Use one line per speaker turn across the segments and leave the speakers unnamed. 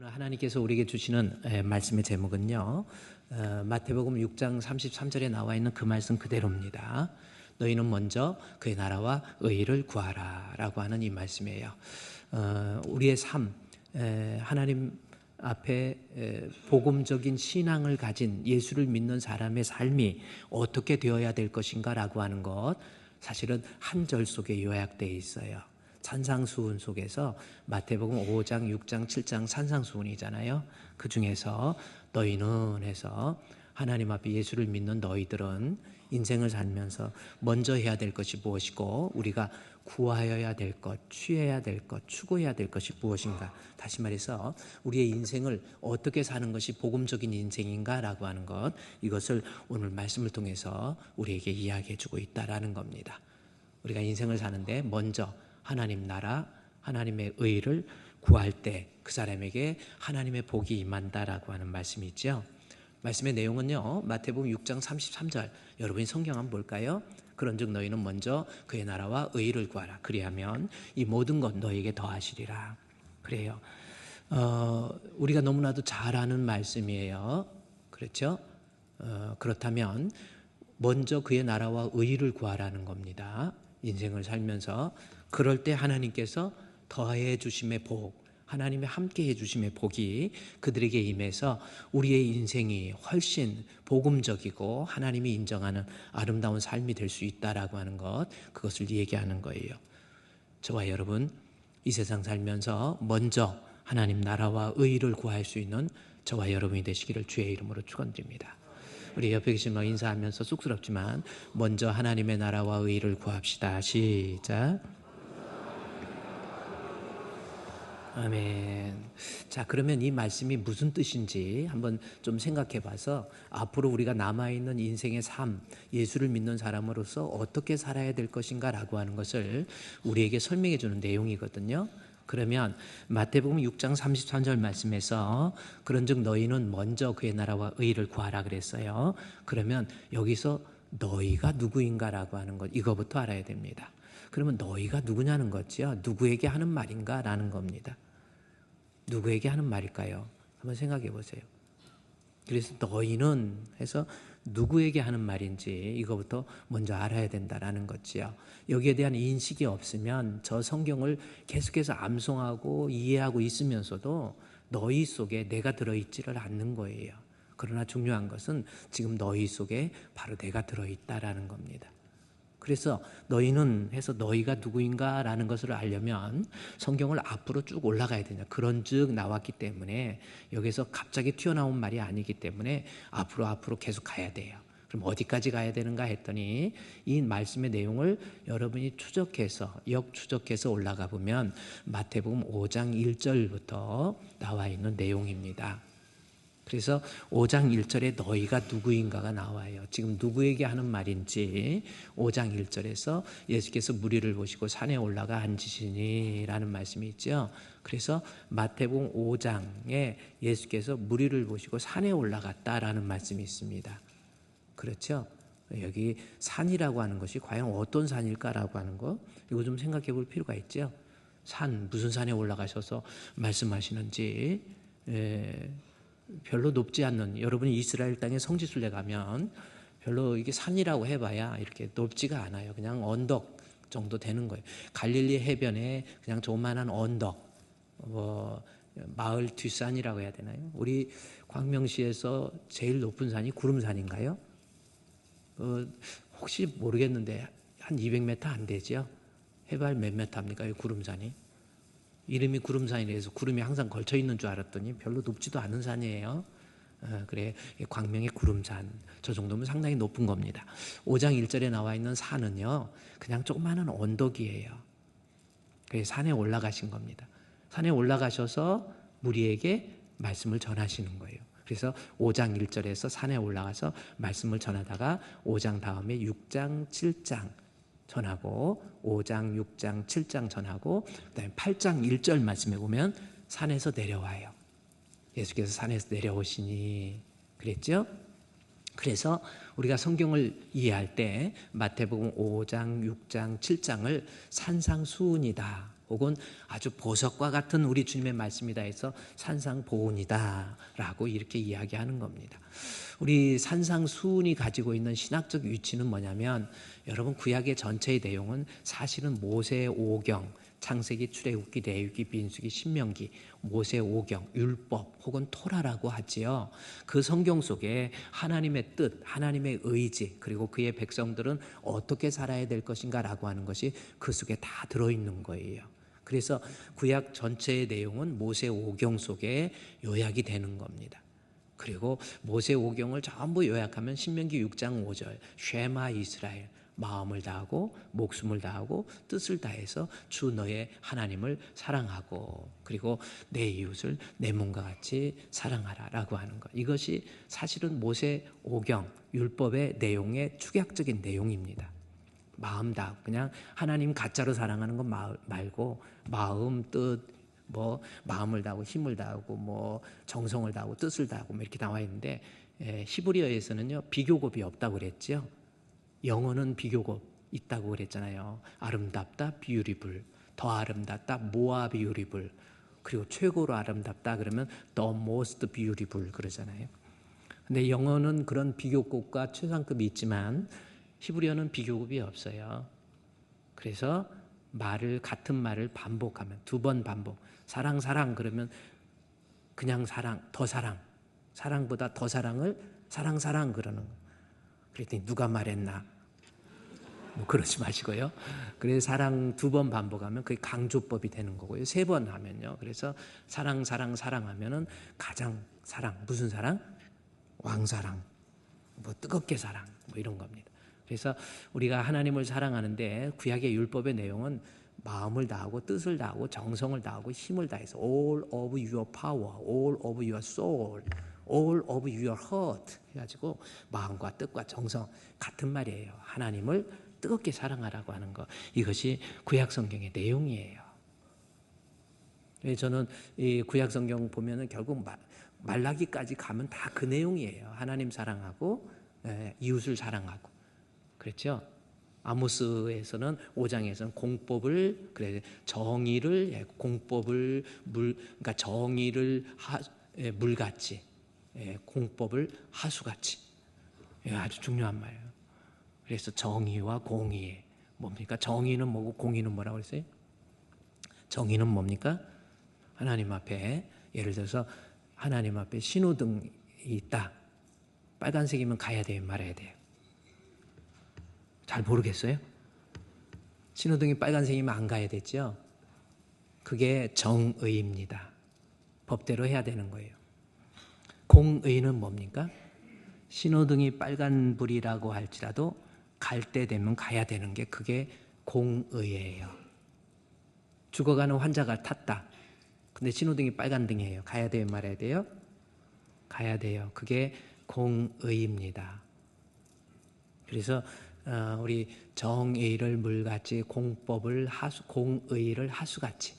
오늘 하나님께서 우리에게 주시는 말씀의 제목은요, 마태복음 6장 33절에 나와 있는 그 말씀 그대로입니다. 너희는 먼저 그의 나라와 의의를 구하라 라고 하는 이 말씀이에요. 우리의 삶, 하나님 앞에 복음적인 신앙을 가진 예수를 믿는 사람의 삶이 어떻게 되어야 될 것인가 라고 하는 것, 사실은 한 절 속에 요약되어 있어요. 산상수훈 속에서 마태복음 5장, 6장, 7장 산상수훈이잖아요. 그 중에서 너희는 해서 하나님 앞에 예수를 믿는 너희들은 인생을 살면서 먼저 해야 될 것이 무엇이고 우리가 구하여야 될 것, 취해야 될 것, 추구해야 될 것이 무엇인가. 다시 말해서 우리의 인생을 어떻게 사는 것이 복음적인 인생인가라고 하는 것, 이것을 오늘 말씀을 통해서 우리에게 이야기해 주고 있다라는 겁니다. 우리가 인생을 사는데 먼저 하나님 나라, 하나님의 의를 구할 때 그 사람에게 하나님의 복이 임한다라고 하는 말씀이 있죠. 말씀의 내용은요, 마태복음 6장 33절, 여러분이 성경 한번 볼까요? 그런즉 너희는 먼저 그의 나라와 의를 구하라. 그리하면 이 모든 것 너희에게 더하시리라. 그래요. 우리가 너무나도 잘 아는 말씀이에요. 그렇죠? 그렇다면 먼저 그의 나라와 의를 구하라는 겁니다. 인생을 살면서 그럴 때 하나님께서 더해 주심의 복, 하나님의 함께 해 주심의 복이 그들에게 임해서 우리의 인생이 훨씬 복음적이고 하나님이 인정하는 아름다운 삶이 될 수 있다라고 하는 것, 그것을 얘기하는 거예요. 저와 여러분, 이 세상 살면서 먼저 하나님 나라와 의를 구할 수 있는 저와 여러분이 되시기를 주의 이름으로 축원드립니다. 우리 옆에 계신 분 인사하면서 쑥스럽지만 먼저 하나님의 나라와 의를 구합시다. 시작. 아멘. 자, 그러면 이 말씀이 무슨 뜻인지 한번 좀 생각해 봐서 앞으로 우리가 남아있는 인생의 삶, 예수를 믿는 사람으로서 어떻게 살아야 될 것인가 라고 하는 것을 우리에게 설명해 주는 내용이거든요. 그러면 마태복음 6장 33절 말씀에서 그런즉 너희는 먼저 그의 나라와 의를 구하라 그랬어요. 그러면 여기서 너희가 누구인가라고 하는 것, 이거부터 알아야 됩니다. 그러면 너희가 누구냐는 거죠. 누구에게 하는 말인가라는 겁니다. 누구에게 하는 말일까요? 한번 생각해 보세요. 그래서 너희는 해서 누구에게 하는 말인지 이거부터 먼저 알아야 된다라는 거지요. 여기에 대한 인식이 없으면 저 성경을 계속해서 암송하고 이해하고 있으면서도 너희 속에 내가 들어있지를 않는 거예요. 그러나 중요한 것은 지금 너희 속에 바로 내가 들어있다라는 겁니다. 그래서 너희는 해서 너희가 누구인가라는 것을 알려면 성경을 앞으로 쭉 올라가야 되냐. 그런즉 나왔기 때문에 여기서 갑자기 튀어나온 말이 아니기 때문에 앞으로 계속 가야 돼요. 그럼 어디까지 가야 되는가 했더니 이 말씀의 내용을 여러분이 추적해서 역추적해서 올라가 보면 마태복음 5장 1절부터 나와 있는 내용입니다. 그래서 5장 1절에 너희가 누구인가가 나와요. 지금 누구에게 하는 말인지 5장 1절에서 예수께서 무리를 보시고 산에 올라가 앉으시니 라는 말씀이 있죠. 그래서 마태복음 5장에 예수께서 무리를 보시고 산에 올라갔다라는 말씀이 있습니다. 그렇죠? 여기 산이라고 하는 것이 과연 어떤 산일까라고 하는 거, 이거 좀 생각해 볼 필요가 있죠. 산, 무슨 산에 올라가셔서 말씀하시는지. 별로 높지 않는, 여러분이 이스라엘 땅에 성지순례 가면 별로 이게 산이라고 해봐야 이렇게 높지가 않아요. 그냥 언덕 정도 되는 거예요. 갈릴리 해변에 그냥 조그만한 언덕, 마을 뒷산이라고 해야 되나요? 우리 광명시에서 제일 높은 산이 구름산인가요? 혹시 모르겠는데 한 200m 안 되죠? 해발 몇 m입니까? 이 구름산이? 이름이 구름산이라서 구름이 항상 걸쳐 있는 줄 알았더니 별로 높지도 않은 산이에요. 그래, 광명의 구름산, 저 정도면 상당히 높은 겁니다. 5장 1절에 나와 있는 산은요, 그냥 조그마한 언덕이에요. 그래서 산에 올라가신 겁니다. 산에 올라가셔서 무리에게 말씀을 전하시는 거예요. 그래서 5장 1절에서 산에 올라가서 말씀을 전하다가 5장 다음에 6장, 7장 전하고 5장, 6장, 7장 전하고 그다음에 8장 1절 말씀에 보면 산에서 내려와요. 예수께서 산에서 내려오시니 그랬죠? 그래서 우리가 성경을 이해할 때 마태복음 5장, 6장, 7장을 산상수훈이다 혹은 아주 보석과 같은 우리 주님의 말씀이다 해서 산상보훈이다 라고 이렇게 이야기하는 겁니다. 우리 산상수훈이 가지고 있는 신학적 위치는 뭐냐면, 여러분 구약의 전체의 내용은 사실은 모세의 오경, 창세기, 출애굽기, 레위기, 민수기, 신명기, 모세 오경, 율법 혹은 토라라고 하지요. 그 성경 속에 하나님의 뜻, 하나님의 의지, 그리고 그의 백성들은 어떻게 살아야 될 것인가라고 하는 것이 그 속에 다 들어있는 거예요. 그래서 구약 전체의 내용은 모세 오경 속에 요약이 되는 겁니다. 그리고 모세 오경을 전부 요약하면 신명기 6장 5절 쉐마 이스라엘, 마음을 다하고 목숨을 다하고 뜻을 다해서 주 너의 하나님을 사랑하고 그리고 내 이웃을 내 몸과 같이 사랑하라 라고 하는 것, 이것이 사실은 모세 오경 율법의 내용의 축약적인 내용입니다. 마음 다 그냥 하나님 가짜로 사랑하는 것 말고 마음, 뜻, 마음을 다하고 힘을 다하고 정성을 다하고 뜻을 다하고 이렇게 나와 있는데, 히브리어에서는요 비교급이 없다고 그랬죠. 영어는 비교급 있다고 그랬잖아요. 아름답다, beautiful, 더 아름답다, more beautiful, 그리고 최고로 아름답다 그러면 the most beautiful 그러잖아요. 근데 영어는 그런 비교급과 최상급이 있지만 히브리어는 비교급이 없어요. 그래서 같은 말을 반복하면, 2번 반복, 사랑 그러면 그냥 사랑, 더 사랑, 사랑보다 더 사랑을 사랑 그러는 거예요. 그랬더니 누가 말했나? 그러지 마시고요. 그래서 사랑 2번 반복하면 그게 강조법이 되는 거고요. 3번 하면요. 그래서 사랑 하면은 가장 사랑, 무슨 사랑? 왕사랑, 뜨겁게 사랑, 이런 겁니다. 그래서 우리가 하나님을 사랑하는데 구약의 율법의 내용은 마음을 다하고 뜻을 다하고 정성을 다하고 힘을 다해서 all of your power, all of your soul, all of your heart 해가지고 마음과 뜻과 정성 같은 말이에요. 하나님을 뜨겁게 사랑하라고 하는 것, 이것이 구약 성경의 내용이에요. 저는 이 구약 성경 보면은 결국 말라기까지 가면 다 그 내용이에요. 하나님 사랑하고 이웃을 사랑하고, 그렇죠? 아모스에서는 5장에서는 공법을, 그래 정의를, 공법을 그러니까 정의를 물같이, 공법을 하수같이, 아주 중요한 말이에요. 그래서 정의와 공의 뭡니까? 정의는 뭐고 공의는 뭐라고 그랬어요? 정의는 뭡니까? 하나님 앞에, 예를 들어서 하나님 앞에 신호등이 있다. 빨간색이면 가야 돼요, 말아야 돼요? 잘 모르겠어요? 신호등이 빨간색이면 안 가야 되죠? 그게 정의입니다. 법대로 해야 되는 거예요. 공의는 뭡니까? 신호등이 빨간불이라고 할지라도 갈 때 되면 가야 되는 게, 그게 공의예요. 죽어가는 환자가 탔다. 근데 신호등이 빨간등이에요. 가야 돼요, 말아야 돼요? 가야 돼요. 그게 공의입니다. 그래서 우리 정의를 물같이 공의를 하수같이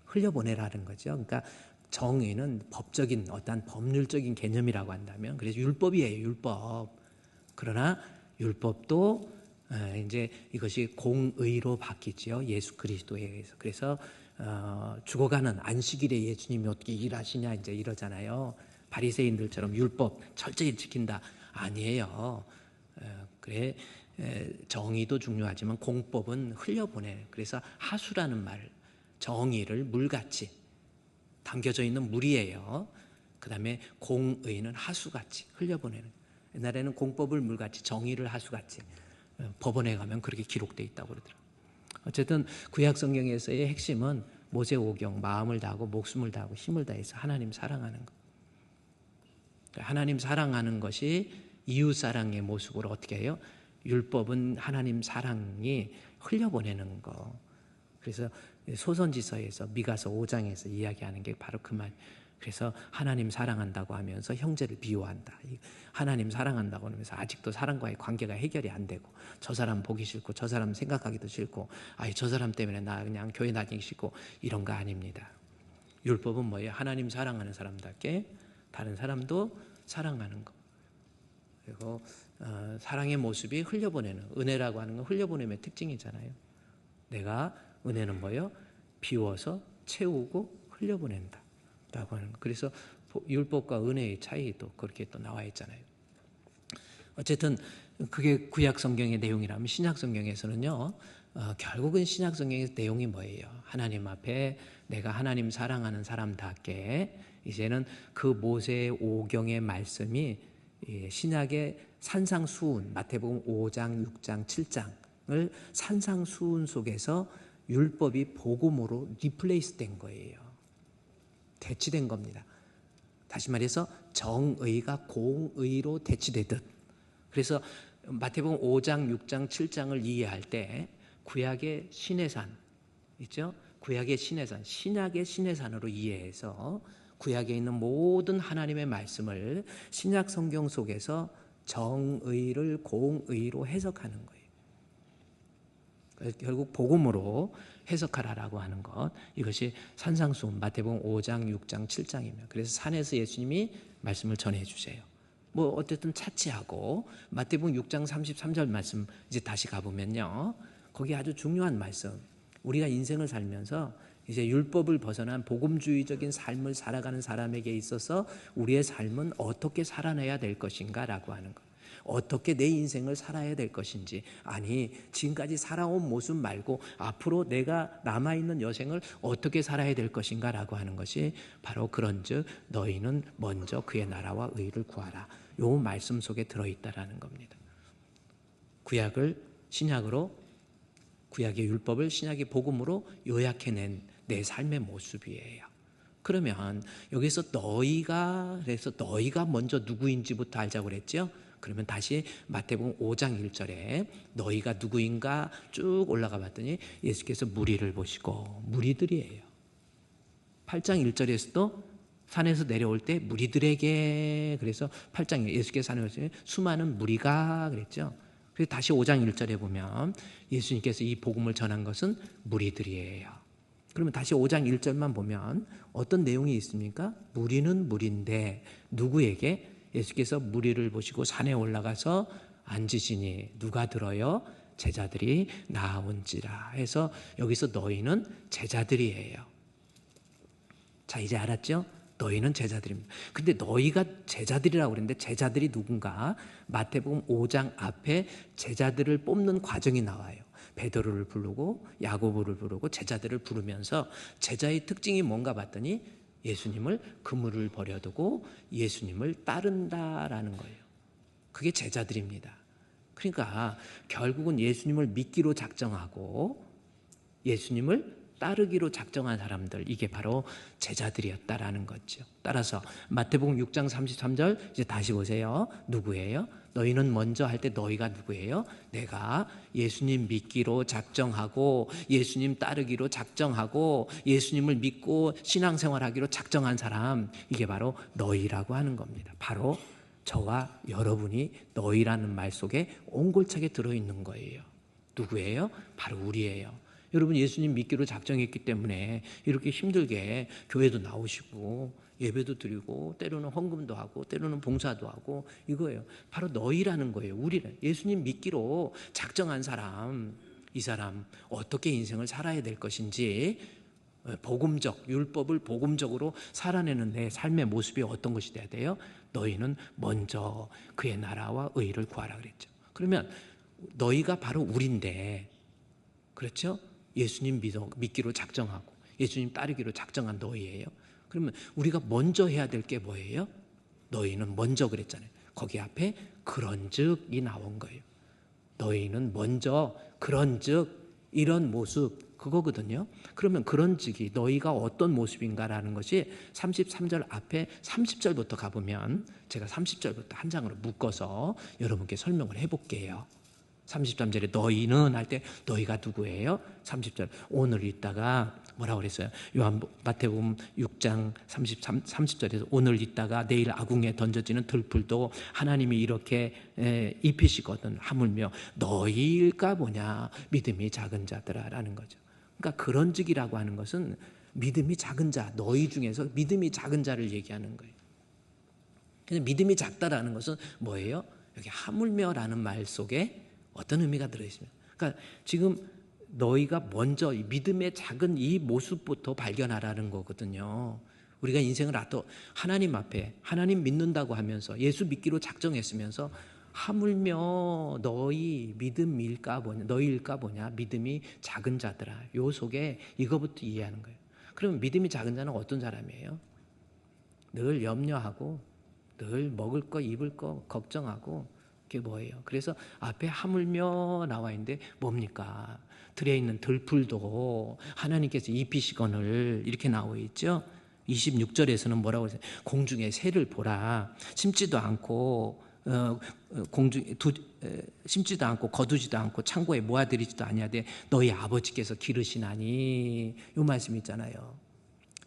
흘려보내라는 거죠. 그러니까 정의는 법적인 어떤 법률적인 개념이라고 한다면, 그래서 율법이에요, 율법. 그러나 율법도 이제 이것이 공의로 바뀌지요, 예수 그리스도에 의해서. 그래서 죽어가는 안식일에 예수님이 어떻게 일하시냐 이제 이러잖아요. 바리새인들처럼 율법 철저히 지킨다, 아니에요. 그래, 정의도 중요하지만 공법은 흘려보내. 그래서 하수라는 말, 정의를 물같이, 담겨져 있는 물이에요. 그 다음에 공의는 하수같이 흘려보내는. 옛날에는 공법을 물같이, 정의를 하수같이, 법원에 가면 그렇게 기록되어 있다고 그러더라고요. 어쨌든 구약 성경에서의 핵심은 모세 오경, 마음을 다하고 목숨을 다하고 힘을 다해서 하나님 사랑하는 것. 하나님 사랑하는 것이 이웃 사랑의 모습으로 어떻게 해요? 율법은 하나님 사랑이 흘려보내는 거. 그래서 소선지서에서 미가서 5장에서 이야기하는 게 바로 그 말. 그래서 하나님 사랑한다고 하면서 형제를 비유한다. 하나님 사랑한다고 하면서 아직도 사람과의 관계가 해결이 안 되고, 저 사람 보기 싫고 저 사람 생각하기도 싫고, 저 사람 때문에 나 그냥 교회 다니기 싫고, 이런 거 아닙니다. 율법은 뭐예요? 하나님 사랑하는 사람답게 다른 사람도 사랑하는 거. 그리고 사랑의 모습이 흘려보내는, 은혜라고 하는 건 흘려보냄의 특징이잖아요. 내가, 은혜는 뭐예요? 비워서 채우고 흘려보낸다 라고 하는 거. 그래서 율법과 은혜의 차이도 그렇게 또 나와 있잖아요. 어쨌든 그게 구약 성경의 내용이라면 신약 성경에서는요, 결국은 신약 성경의 내용이 뭐예요? 하나님 앞에 내가 하나님 사랑하는 사람답게 이제는 그 모세의 오경의 말씀이 신약의 산상수훈, 마태복음 5장, 6장, 7장을 산상수훈 속에서 율법이 복음으로 리플레이스 된 거예요. 대치된 겁니다. 다시 말해서 정의가 공의로 대치되듯. 그래서 마태복음 5장, 6장, 7장을 이해할 때 구약의 시내산 있죠? 구약의 시내산, 신약의 시내산으로 이해해서 구약에 있는 모든 하나님의 말씀을 신약 성경 속에서 정의를 공의로 해석하는 거예요. 결국 복음으로 해석하라라고 하는 것, 이것이 산상수훈 마태복음 5장, 6장, 7장이며 그래서 산에서 예수님이 말씀을 전해 주세요. 뭐 어쨌든 차치하고 마태복음 6장 33절 말씀 이제 다시 가보면요, 거기 아주 중요한 말씀, 우리가 인생을 살면서 이제 율법을 벗어난 복음주의적인 삶을 살아가는 사람에게 있어서 우리의 삶은 어떻게 살아내야 될 것인가라고 하는 것. 어떻게 내 인생을 살아야 될 것인지, 아니 지금까지 살아온 모습 말고 앞으로 내가 남아있는 여생을 어떻게 살아야 될 것인가 라고 하는 것이 바로 그런즉 너희는 먼저 그의 나라와 의를 구하라, 요 말씀 속에 들어있다라는 겁니다. 구약을 신약으로, 구약의 율법을 신약의 복음으로 요약해낸 내 삶의 모습이에요. 그러면 여기서 너희가, 그래서 너희가 먼저 누구인지부터 알자고 그랬죠. 그러면 다시 마태복음 5장 1절에 너희가 누구인가 쭉 올라가 봤더니 예수께서 무리를 보시고, 무리들이에요. 8장 1절에서도 산에서 내려올 때 무리들에게, 그래서 8장 예수께서 산에 오시면 수많은 무리가 그랬죠. 그래서 다시 5장 1절에 보면 예수님께서 이 복음을 전한 것은 무리들이에요. 그러면 다시 5장 1절만 보면 어떤 내용이 있습니까? 무리는 무리인데 누구에게? 예수께서 무리를 보시고 산에 올라가서 앉으시니 누가 들어요? 제자들이 나온지라 해서 여기서 너희는 제자들이에요. 자, 이제 알았죠? 너희는 제자들입니다. 근데 너희가 제자들이라고 그랬는데 제자들이 누군가? 마태복음 5장 앞에 제자들을 뽑는 과정이 나와요. 베드로를 부르고 야고보를 부르고 제자들을 부르면서 제자의 특징이 뭔가 봤더니 예수님을 그물을 버려두고 예수님을 따른다라는 거예요. 그게 제자들입니다. 그러니까 결국은 예수님을 믿기로 작정하고 예수님을 따르기로 작정한 사람들, 이게 바로 제자들이었다라는 거죠. 따라서 마태복음 6장 33절 이제 다시 보세요. 누구예요? 너희는 먼저 할 때 너희가 누구예요? 내가 예수님 믿기로 작정하고 예수님 따르기로 작정하고 예수님을 믿고 신앙생활하기로 작정한 사람, 이게 바로 너희라고 하는 겁니다. 바로 저와 여러분이 너희라는 말 속에 옹골차게 들어있는 거예요. 누구예요? 바로 우리예요. 여러분 예수님 믿기로 작정했기 때문에 이렇게 힘들게 교회도 나오시고 예배도 드리고 때로는 헌금도 하고 때로는 봉사도 하고 이거예요. 바로 너희라는 거예요. 우리는 예수님 믿기로 작정한 사람, 이 사람 어떻게 인생을 살아야 될 것인지, 복음적, 율법을 복음적으로 살아내는 내 삶의 모습이 어떤 것이 돼야 돼요? 너희는 먼저 그의 나라와 의를 구하라 그랬죠. 그러면 너희가 바로 우리인데, 그렇죠? 예수님 믿기로 작정하고 예수님 따르기로 작정한 너희예요. 그러면 우리가 먼저 해야 될 게 뭐예요? 너희는 먼저 그랬잖아요. 거기 앞에 그런즉이 나온 거예요. 너희는 먼저 그런즉 이런 모습, 그거거든요. 그러면 그런즉이 너희가 어떤 모습인가라는 것이 33절 앞에 30절부터 가보면 제가 30절부터 한 장으로 묶어서 여러분께 설명을 해볼게요. 33절에 너희는 할 때 너희가 누구예요? 30절 오늘 있다가 뭐라고 그랬어요? 마태복음 6장 30절에서 오늘 있다가 내일 아궁에 던져지는 들풀도 하나님이 이렇게 입히시거든 하물며 너희일까 보냐 믿음이 작은 자들아라는 거죠. 그러니까 그런즉이라고 하는 것은 믿음이 작은 자, 너희 중에서 믿음이 작은 자를 얘기하는 거예요. 그래서 믿음이 작다라는 것은 뭐예요? 여기 하물며라는 말 속에 어떤 의미가 들어있습니다. 그러니까 지금 너희가 먼저 믿음의 작은 이 모습부터 발견하라는 거거든요. 우리가 인생을 하나님 앞에 하나님 믿는다고 하면서 예수 믿기로 작정했으면서 하물며 너희 믿음일까 보냐, 너희일까 보냐, 믿음이 작은 자들아. 요 속에 이거부터 이해하는 거예요. 그러면 믿음이 작은 자는 어떤 사람이에요? 늘 염려하고 늘 먹을 거 입을 거 걱정하고 그게 뭐예요? 그래서 앞에 하물며 나와 있는데 뭡니까? 들에 있는 들풀도 하나님께서 입히시거늘 이렇게 나와 있죠. 26절에서는 뭐라고 했어요? 공중에 새를 보라. 심지도 않고 심지도 않고 거두지도 않고 창고에 모아들이지도 아니하되 너희 아버지께서 기르시나니, 이 말씀 있잖아요.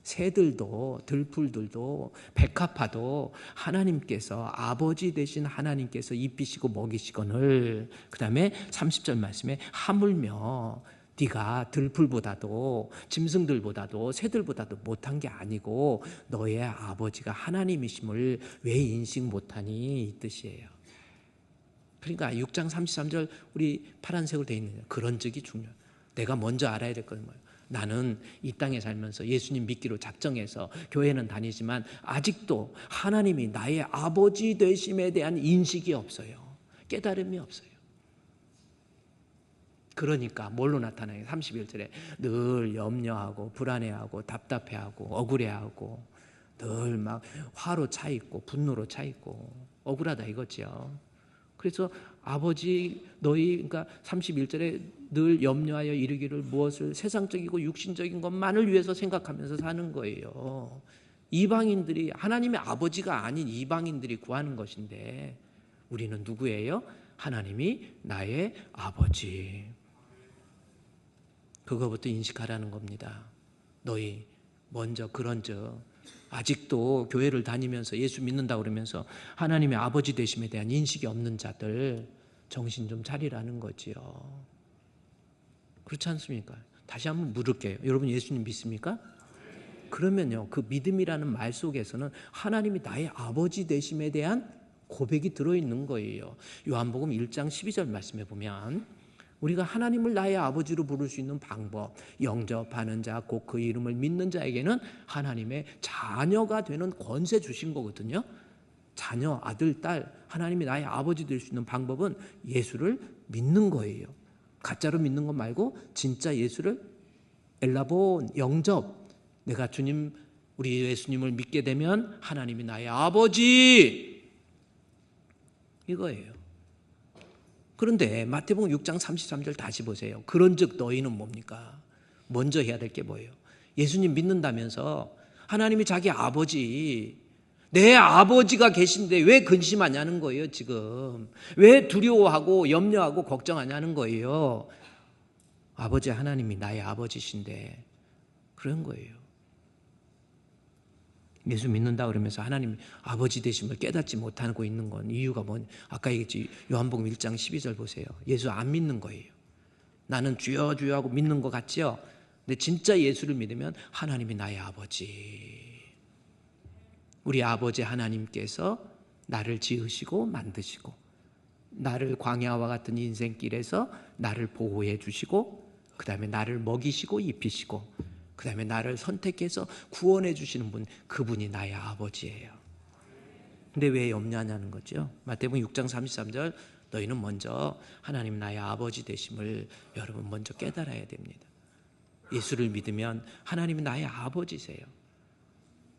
새들도 들풀들도 백합화도 하나님께서 아버지 되신 하나님께서 입히시고 먹이시거늘. 그 다음에 30절 말씀에 하물며 네가 들풀보다도 짐승들보다도 새들보다도 못한 게 아니고 너의 아버지가 하나님이심을 왜 인식 못하니, 이 뜻이에요. 그러니까 6장 33절 우리 파란색으로 되어 있는 그런 적이 중요해요. 내가 먼저 알아야 될 건 뭐예요? 나는 이 땅에 살면서 예수님 믿기로 작정해서 교회는 다니지만 아직도 하나님이 나의 아버지 되심에 대한 인식이 없어요. 깨달음이 없어요. 그러니까 뭘로 나타나요? 31절에 늘 염려하고 불안해하고 답답해하고 억울해하고 늘 막 화로 차 있고 분노로 차 있고 억울하다 이거죠. 그래서 아버지 너희, 그러니까 31절에 늘 염려하여 이르기를 무엇을 세상적이고 육신적인 것만을 위해서 생각하면서 사는 거예요. 이방인들이 하나님의 아버지가 아닌 이방인들이 구하는 것인데 우리는 누구예요? 하나님이 나의 아버지. 그거부터 인식하라는 겁니다. 너희 먼저 그런즉 아직도 교회를 다니면서 예수 믿는다고 그러면서 하나님의 아버지 되심에 대한 인식이 없는 자들 정신 좀 차리라는 거지요. 그렇지 않습니까? 다시 한번 물을게요. 여러분 예수님 믿습니까? 그러면요, 그 믿음이라는 말 속에서는 하나님이 나의 아버지 되심에 대한 고백이 들어있는 거예요. 요한복음 1장 12절 말씀에 보면 우리가 하나님을 나의 아버지로 부를 수 있는 방법, 영접하는 자, 곧 그 이름을 믿는 자에게는 하나님의 자녀가 되는 권세 주신 거거든요. 자녀, 아들, 딸, 하나님이 나의 아버지 될 수 있는 방법은 예수를 믿는 거예요. 가짜로 믿는 것 말고 진짜 예수를 엘라본, 영접. 내가 우리 예수님을 믿게 되면 하나님이 나의 아버지, 이거예요. 그런데 마태복음 6장 33절 다시 보세요. 그런즉 너희는 뭡니까? 먼저 해야 될 게 뭐예요? 예수님 믿는다면서 하나님이 자기 아버지, 내 아버지가 계신데 왜 근심하냐는 거예요. 지금 왜 두려워하고 염려하고 걱정하냐는 거예요. 아버지 하나님이 나의 아버지신데 그런 거예요. 예수 믿는다 그러면서 하나님 아버지 되심을 깨닫지 못하고 있는 건 이유가 뭐냐? 아까 얘기했지. 요한복음 1장 12절 보세요. 예수 안 믿는 거예요. 나는 주여 주여 하고 믿는 것 같죠? 근데 진짜 예수를 믿으면 하나님이 나의 아버지, 우리 아버지 하나님께서 나를 지으시고 만드시고 나를 광야와 같은 인생길에서 나를 보호해 주시고 그 다음에 나를 먹이시고 입히시고 그 다음에 나를 선택해서 구원해 주시는 분, 그분이 나의 아버지예요. 근데 왜 염려하냐는 거죠. 마태복음 6장 33절 너희는 먼저 하나님 나의 아버지 되심을 여러분 먼저 깨달아야 됩니다. 예수를 믿으면 하나님이 나의 아버지세요.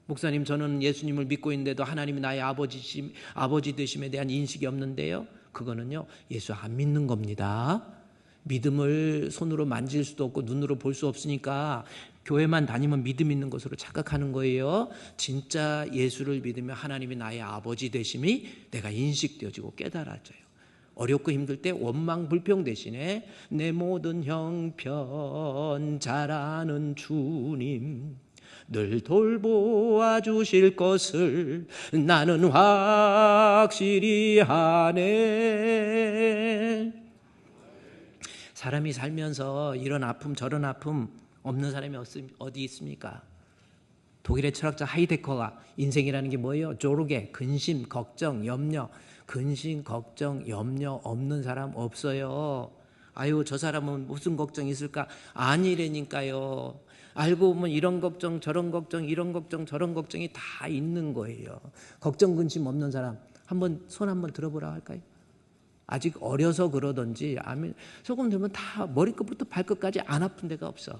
목사님 저는 예수님을 믿고 있는데도 하나님이 나의 아버지 되심에 대한 인식이 없는데요. 그거는요 예수 안 믿는 겁니다. 믿음을 손으로 만질 수도 없고 눈으로 볼 수 없으니까 교회만 다니면 믿음 있는 것으로 착각하는 거예요. 진짜 예수를 믿으면 하나님이 나의 아버지 되심이 내가 인식되어지고 깨달아져요. 어렵고 힘들 때 원망 불평 대신에 내 모든 형편 잘 아는 주님 늘 돌보아 주실 것을 나는 확실히 아네. 사람이 살면서 이런 아픔 저런 아픔 없는 사람이 어디 있습니까? 독일의 철학자 하이데커가 인생이라는 게 뭐예요? 조르게, 근심, 걱정, 염려. 근심, 걱정, 염려 없는 사람 없어요. 아유, 저 사람은 무슨 걱정이 있을까? 아니라니까요. 알고 보면 이런 걱정 저런 걱정 이런 걱정 저런 걱정이 다 있는 거예요. 걱정 근심 없는 사람 한번 손 한번 들어보라 할까요? 아직 어려서 그러던지 아멘 조금 들면 다 머리끝부터 발끝까지 안 아픈 데가 없어.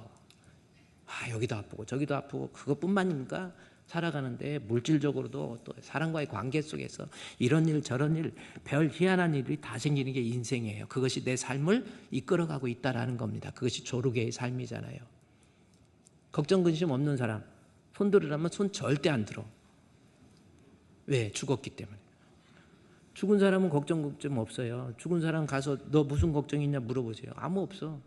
여기도 아프고 저기도 아프고 그것뿐만입니까? 살아가는데 물질적으로도 또 사람과의 관계 속에서 이런 일 저런 일 별 희한한 일이 다 생기는 게 인생이에요. 그것이 내 삶을 이끌어가고 있다라는 겁니다. 그것이 조르게의 삶이잖아요. 걱정 근심 없는 사람 손 들으라면 손 절대 안 들어. 왜? 죽었기 때문에. 죽은 사람은 걱정 없어요. 죽은 사람 가서 너 무슨 걱정이 있냐 물어보세요. 아무 없어.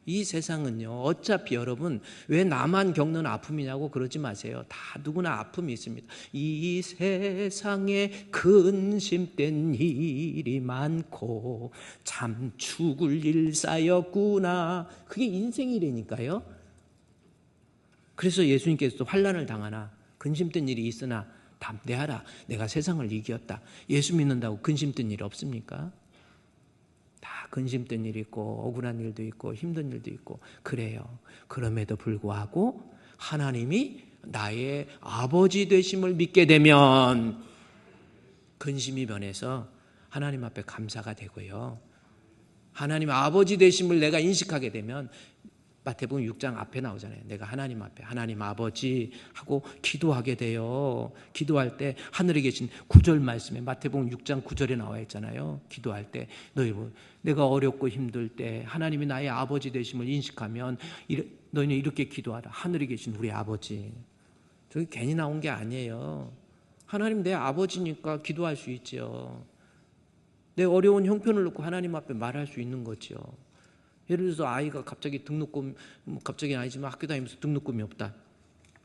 이 세상은요, 어차피 여러분 왜 나만 겪는 아픔이냐고 그러지 마세요. 다 누구나 아픔이 있습니다. 이 세상에 근심된 일이 많고 참 죽을 일 쌓였구나. 그게 인생이라니까요. 그래서 예수님께서도 환난을 당하나 근심된 일이 있으나 담대하라. 내가 세상을 이겼다. 예수 믿는다고 근심된 일 없습니까? 다 근심된 일이 있고 억울한 일도 있고 힘든 일도 있고 그래요. 그럼에도 불구하고 하나님이 나의 아버지 되심을 믿게 되면 근심이 변해서 하나님 앞에 감사가 되고요. 하나님 아버지 되심을 내가 인식하게 되면 마태복음 6장 앞에 나오잖아요. 내가 하나님 앞에 하나님 아버지 하고 기도하게 돼요. 기도할 때 하늘에 계신 9절 말씀에 마태복음 6장 9절에 나와 있잖아요. 기도할 때 내가 어렵고 힘들 때 하나님이 나의 아버지 되심을 인식하면 너희는 이렇게 기도하라. 하늘에 계신 우리 아버지. 저기 괜히 나온 게 아니에요. 하나님 내 아버지니까 기도할 수 있죠. 내 어려운 형편을 놓고 하나님 앞에 말할 수 있는 거죠. 예를 들어서 아이가 갑자기 등록금, 갑자기는 아니지만 학교 다니면서 등록금이 없다.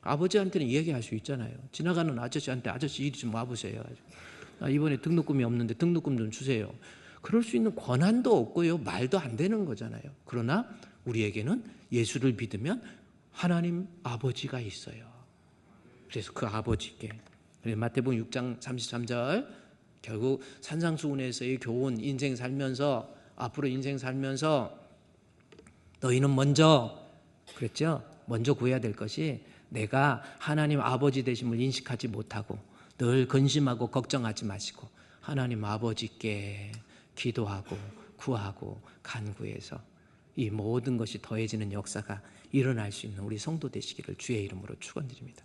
아버지한테는 이야기할 수 있잖아요. 지나가는 아저씨한테 아저씨 이리 좀 와보세요. 이번에 등록금이 없는데 등록금 좀 주세요. 그럴 수 있는 권한도 없고요. 말도 안 되는 거잖아요. 그러나 우리에게는 예수를 믿으면 하나님 아버지가 있어요. 그래서 그 아버지께 마태복음 6장 33절 결국 산상수훈에서의 교훈 인생 살면서 앞으로 인생 살면서 너희는 먼저 그랬죠? 먼저 구해야 될 것이 내가 하나님 아버지 되심을 인식하지 못하고 늘 근심하고 걱정하지 마시고 하나님 아버지께 기도하고 구하고 간구해서 이 모든 것이 더해지는 역사가 일어날 수 있는 우리 성도 되시기를 주의 이름으로 축원드립니다.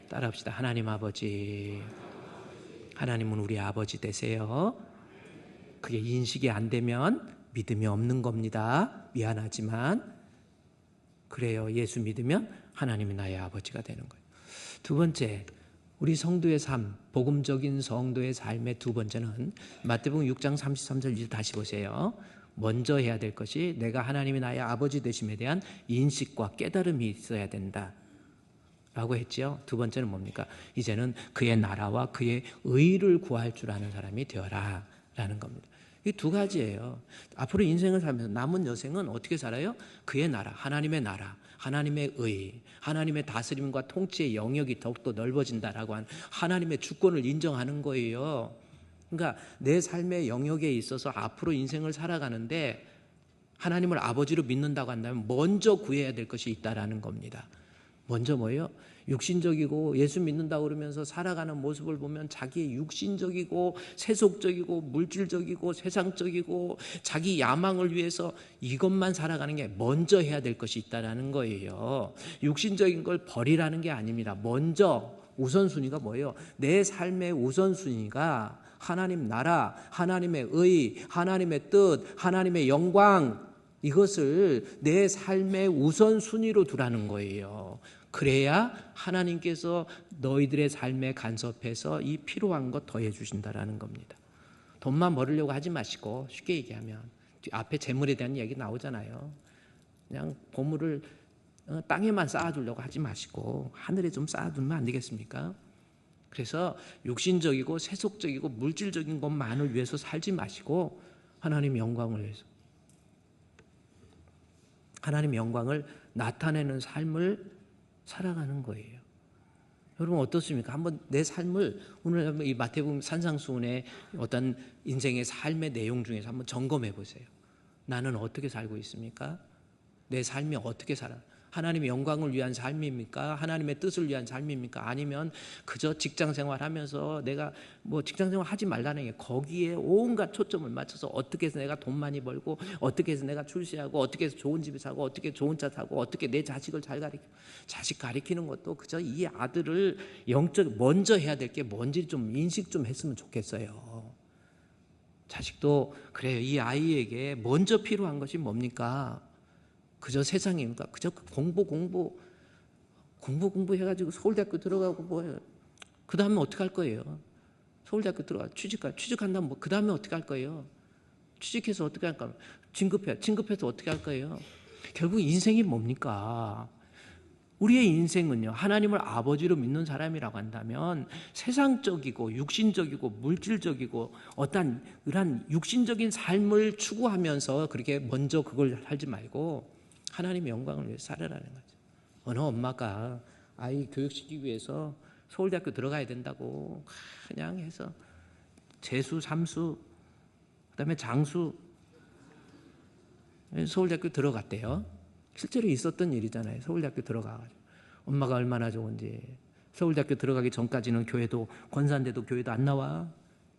따라합시다. 하나님 아버지, 하나님은 우리 아버지 되세요. 그게 인식이 안 되면 믿음이 없는 겁니다. 미안하지만 그래요. 예수 믿으면 하나님이 나의 아버지가 되는 거예요. 두 번째, 우리 성도의 삶, 복음적인 성도의 삶의 두 번째는 마태복음 6장 33절 이제 다시 보세요. 먼저 해야 될 것이 내가 하나님이 나의 아버지 되심에 대한 인식과 깨달음이 있어야 된다 라고 했죠. 두 번째는 뭡니까? 이제는 그의 나라와 그의 의를 구할 줄 아는 사람이 되어라 라는 겁니다. 이 두 가지예요. 앞으로 인생을 살면서 남은 여생은 어떻게 살아요? 그의 나라, 하나님의 의, 하나님의 다스림과 통치의 영역이 더욱더 넓어진다라고 한 하나님의 주권을 인정하는 거예요. 그러니까 내 삶의 영역에 있어서 앞으로 인생을 살아가는데 하나님을 아버지로 믿는다고 한다면 먼저 구해야 될 것이 있다라는 겁니다. 먼저 뭐예요? 육신적이고 예수 믿는다고 그러면서 살아가는 모습을 보면 자기의 육신적이고 세속적이고 물질적이고 세상적이고 자기 야망을 위해서 이것만 살아가는 게 먼저 해야 될 것이 있다라는 거예요. 육신적인 걸 버리라는 게 아닙니다. 먼저 우선순위가 뭐예요? 내 삶의 우선순위가 하나님 나라, 하나님의 의, 하나님의 뜻, 하나님의 영광 이것을 내 삶의 우선순위로 두라는 거예요. 그래야 하나님께서 너희들의 삶에 간섭해서 이 필요한 것 더해 주신다라는 겁니다. 돈만 벌으려고 하지 마시고 쉽게 얘기하면 앞에 재물에 대한 이야기 나오잖아요. 그냥 보물을 땅에만 쌓아두려고 하지 마시고 하늘에 좀 쌓아두면 안 되겠습니까? 그래서 육신적이고 세속적이고 물질적인 것만을 위해서 살지 마시고 하나님 영광을 위해서 하나님 영광을 나타내는 삶을 살아가는 거예요. 여러분 어떻습니까? 한번 내 삶을 오늘 이 마태복음 산상수훈의 어떤 인생의 삶의 내용 중에서 한번 점검해 보세요. 나는 어떻게 살고 있습니까? 내 삶이 어떻게 살아? 하나님의 영광을 위한 삶입니까? 하나님의 뜻을 위한 삶입니까? 아니면 그저 직장 생활하면서 내가 뭐 직장 생활 하지 말라는 게 거기에 온갖 초점을 맞춰서 어떻게 해서 내가 돈 많이 벌고 어떻게 해서 내가 출세하고 어떻게 해서 좋은 집에 사고 어떻게 좋은 차 사고 어떻게 내 자식을 잘 가리키고 자식 가리키는 것도 그저 이 아들을 영적 먼저 해야 될 게 뭔지 좀 인식 좀 했으면 좋겠어요. 자식도 그래요. 이 아이에게 먼저 필요한 것이 뭡니까? 그저 세상입니까? 그저 공부 해가지고 서울대학교 들어가고 뭐예요? 그 다음에 어떻게 할 거예요? 서울대학교 들어가 취직한다면 뭐 그 다음에 어떻게 할 거예요? 취직해서 어떻게 할 거예요? 진급해서 어떻게 할 거예요? 결국 인생이 뭡니까? 우리의 인생은요, 하나님을 아버지로 믿는 사람이라고 한다면 세상적이고 육신적이고 물질적이고 어떤 이러한 육신적인 삶을 추구하면서 그렇게 먼저 그걸 하지 말고 하나님의 영광을 위해서 살아라는 거죠. 어느 엄마가 아이 교육시키기 위해서 서울대학교 들어가야 된다고 그냥 해서 재수, 삼수, 그다음에 장수 서울대학교 들어갔대요. 실제로 있었던 일이잖아요. 서울대학교 들어가가지고 엄마가 얼마나 좋은지. 서울대학교 들어가기 전까지는 교회도 권사인데도 교회도 안 나와.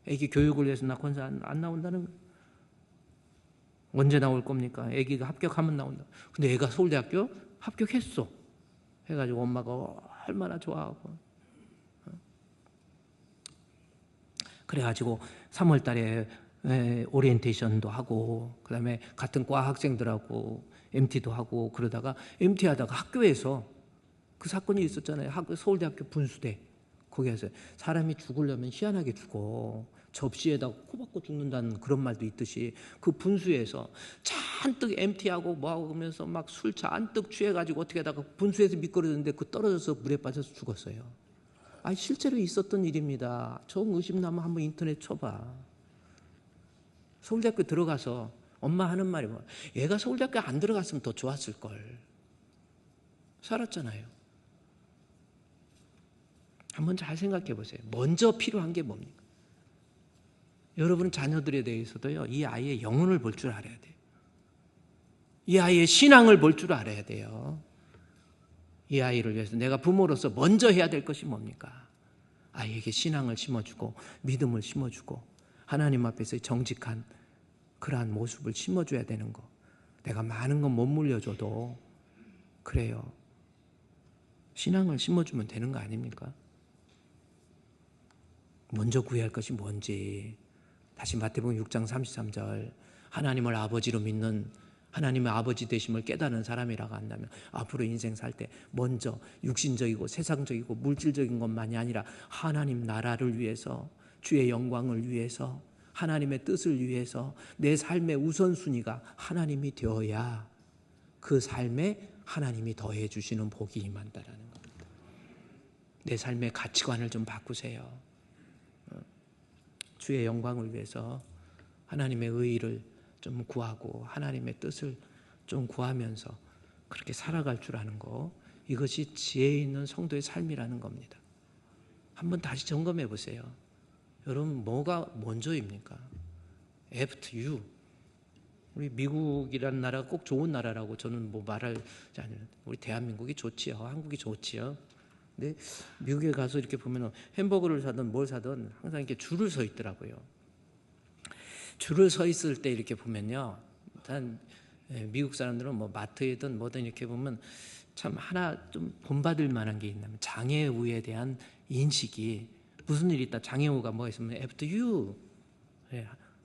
애기 교육을 위해서 나 권사 안 나온다는 거예요. 언제 나올 겁니까? 애기가 합격하면 나온다. 근데 애가 서울대학교 합격했어. 해가지고 엄마가 얼마나 좋아하고. 그래가지고 3월 달에 오리엔테이션도 하고 그다음에 같은 과 학생들하고 MT도 하고 그러다가 MT 하다가 학교에서 그 사건이 있었잖아요. 서울대학교 분수대 거기에서 사람이 죽으려면 희한하게 죽어. 접시에다가 코 박고 죽는다는 그런 말도 있듯이 그 분수에서 잔뜩 MT하고 뭐하고 그러면서 막 술 잔뜩 취해가지고 어떻게 하다가 분수에서 미끄러졌는데 그 떨어져서 물에 빠져서 죽었어요. 아니 실제로 있었던 일입니다. 정 의심 나면 한번 인터넷 쳐봐. 서울대학교 들어가서 엄마 하는 말이 뭐 얘가 서울대학교 안 들어갔으면 더 좋았을 걸. 살았잖아요. 한번 잘 생각해 보세요. 먼저 필요한 게 뭡니까? 여러분 자녀들에 대해서도요. 이 아이의 영혼을 볼 줄 알아야 돼요. 이 아이의 신앙을 볼 줄 알아야 돼요. 이 아이를 위해서 내가 부모로서 먼저 해야 될 것이 뭡니까? 아이에게 신앙을 심어주고 믿음을 심어주고 하나님 앞에서 정직한 그러한 모습을 심어줘야 되는 거. 내가 많은 건 못 물려줘도 그래요. 신앙을 심어주면 되는 거 아닙니까? 먼저 구해야 할 것이 뭔지. 다시 마태복음 6장 33절 하나님을 아버지로 믿는 하나님의 아버지 되심을 깨닫는 사람이라고 한다면 앞으로 인생 살 때 먼저 육신적이고 세상적이고 물질적인 것만이 아니라 하나님 나라를 위해서 주의 영광을 위해서 하나님의 뜻을 위해서 내 삶의 우선순위가 하나님이 되어야 그 삶에 하나님이 더해 주시는 복이 임한다라는 겁니다. 내 삶의 가치관을 좀 바꾸세요. 주의 영광을 위해서 하나님의 의의를 좀 구하고 하나님의 뜻을 좀 구하면서 그렇게 살아갈 줄 아는 거, 이것이 지혜 있는 성도의 삶이라는 겁니다. 한번 다시 점검해 보세요. 여러분 뭐가 먼저입니까? After you. 우리 미국이라는 나라가 꼭 좋은 나라라고 저는 뭐 말하지 않아요. 우리 대한민국이 좋지요. 한국이 좋지요. 근데 미국에 가서 이렇게 보면 햄버거를 사든 뭘 사든 항상 이렇게 줄을 서 있더라고요. 줄을 서 있을 때 이렇게 보면요. 일단 미국 사람들은 뭐 마트에든 뭐든 이렇게 보면 참 하나 좀 본받을 만한 게 있냐면 장애우에 대한 인식이 무슨 일이 있다. 장애우가 뭐 있으면 after you.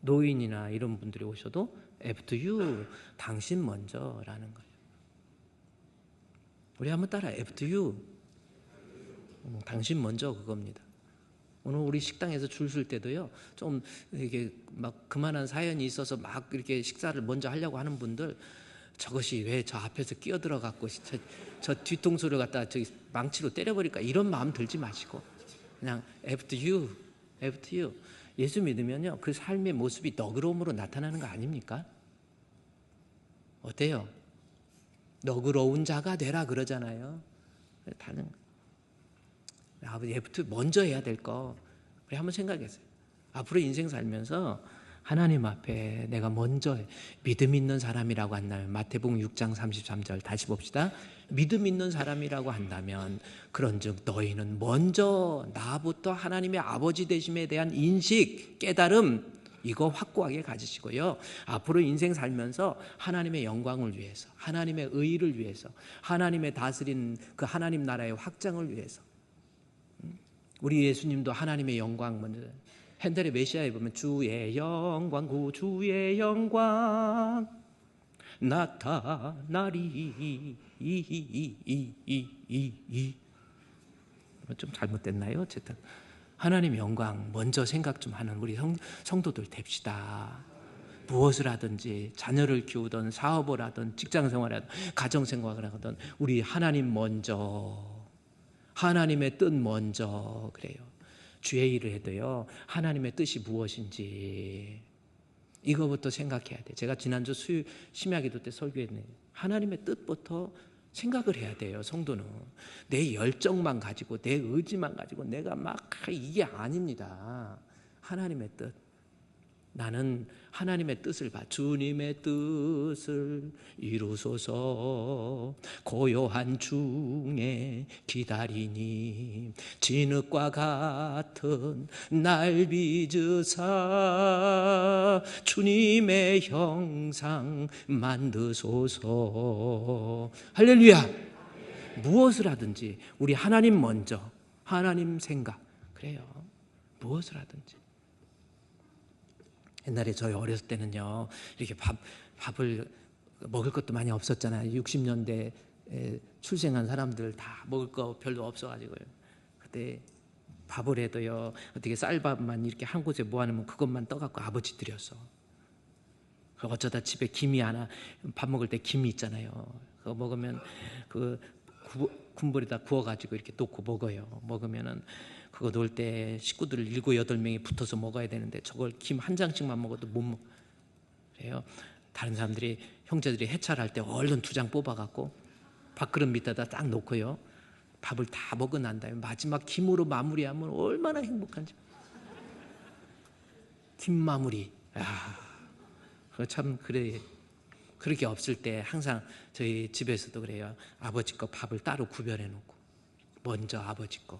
노인이나 이런 분들이 오셔도 after you. 당신 먼저라는 거예요. 우리 한번 따라 after you. 당신 먼저 그겁니다. 오늘 우리 식당에서 줄 설 때도요, 좀 이게 막 그만한 사연이 있어서 막 이렇게 식사를 먼저 하려고 하는 분들, 저것이 왜 저 앞에서 끼어들어 갖고 저 뒤통수를 갖다 저기 망치로 때려버릴까 이런 마음 들지 마시고 그냥 after you, after you. 예수 믿으면요, 그 삶의 모습이 너그러움으로 나타나는 거 아닙니까? 어때요? 너그러운 자가 되라 그러잖아요. 다른 아버지 먼저 해야 될 거 우리 한번 생각했어요. 앞으로 인생 살면서 하나님 앞에 내가 먼저 믿음 있는 사람이라고 한다면, 마태복음 6장 33절 다시 봅시다. 믿음 있는 사람이라고 한다면 그런즉 너희는 먼저 나부터 하나님의 아버지 되심에 대한 인식, 깨달음, 이거 확고하게 가지시고요. 앞으로 인생 살면서 하나님의 영광을 위해서, 하나님의 의의를 위해서, 하나님의 다스린 그 하나님 나라의 확장을 위해서. 우리 예수님도 하나님의 영광, 먼저 핸델의 메시아에 보면 주의 영광, 구주의 영광 나타나리. 좀 잘못됐나요? 어쨌든 하나님 영광 먼저 생각 좀 하는 우리 성도들 됩시다. 무엇을 하든지, 자녀를 키우든 사업을 하든 직장생활을 하든 가정생활을 하든 우리 하나님 먼저, 하나님의 뜻 먼저. 그래요. 주의 일을 해도요, 하나님의 뜻이 무엇인지 이거부터 생각해야 돼. 제가 지난주 심야기도 때 설교했네요. 하나님의 뜻부터 생각을 해야 돼요. 성도는 내 열정만 가지고, 내 의지만 가지고 내가 막, 이게 아닙니다. 하나님의 뜻. 나는 하나님의 뜻을 봐. 주님의 뜻을 이루소서. 고요한 중에 기다리니 진흙과 같은 날 빚으사 주님의 형상 만드소서. 할렐루야. 무엇을 하든지 우리 하나님 먼저, 하나님 생각. 그래요. 무엇을 하든지. 옛날에 저희 어렸을 때는요, 이렇게 밥을 먹을 것도 많이 없었잖아요. 60년대에 출생한 사람들 다 먹을 거 별로 없어가지고요. 그때 밥을 해도요, 어떻게 쌀밥만 이렇게 한 곳에 모아놓으면 그것만 떠갖고 아버지 드렸어. 어쩌다 집에 김이 하나, 밥 먹을 때 김이 있잖아요. 그거 먹으면 그 군불에다 구워가지고 이렇게 놓고 먹어요. 먹으면은 그거 놓을 때 식구들 7, 8명이 붙어서 먹어야 되는데 저걸 김 한 장씩만 먹어도 못 먹어요. 다른 사람들이, 형제들이 해찰할 때 얼른 2장 뽑아갖고 밥그릇 밑에다 딱 놓고요, 밥을 다 먹고 난 다음에 마지막 김으로 마무리하면 얼마나 행복한지. 김 마무리. 그거 참 그래. 그렇게 없을 때 항상 저희 집에서도 그래요. 아버지 거 밥을 따로 구별해 놓고 먼저 아버지 거.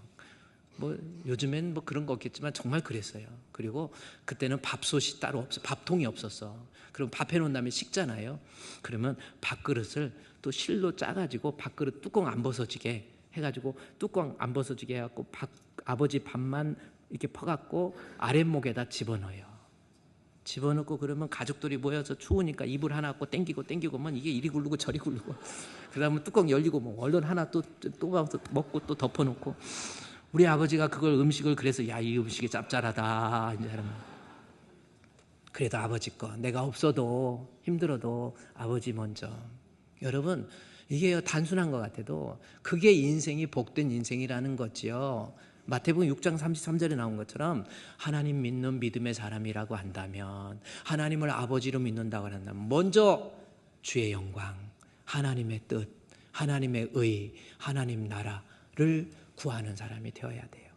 뭐 요즘엔 뭐 그런 거 없겠지만 정말 그랬어요. 그리고 그때는 밥솥이 따로 없어, 밥통이 없었어. 그럼 밥 해놓은 다음에 식잖아요. 그러면 밥그릇을 또 실로 짜가지고 밥그릇 뚜껑 안 벗어지게 해가지고, 뚜껑 안 벗어지게 해갖고 아버지 밥만 이렇게 퍼갖고 아랫목에다 집어넣어요. 집어넣고 그러면 가족들이 모여서 추우니까 이불 하나 갖고 땡기고 면 이게 이리 굴르고 저리 굴르고, 그 다음에 뚜껑 열리고 뭐 얼른 하나 또 먹고 또 덮어놓고. 우리 아버지가 그걸 음식을 그래서, 야, 이 음식이 짭짤하다 이제 하면, 그래도 아버지 거, 내가 없어도 힘들어도 아버지 먼저. 여러분, 이게 단순한 것 같아도 그게 인생이 복된 인생이라는 거지요. 마태복음 6장 33절에 나온 것처럼 하나님 믿는 믿음의 사람이라고 한다면, 하나님을 아버지로 믿는다고 한다면 먼저 주의 영광, 하나님의 뜻, 하나님의 의, 하나님 나라를 구하는 사람이 되어야 돼요.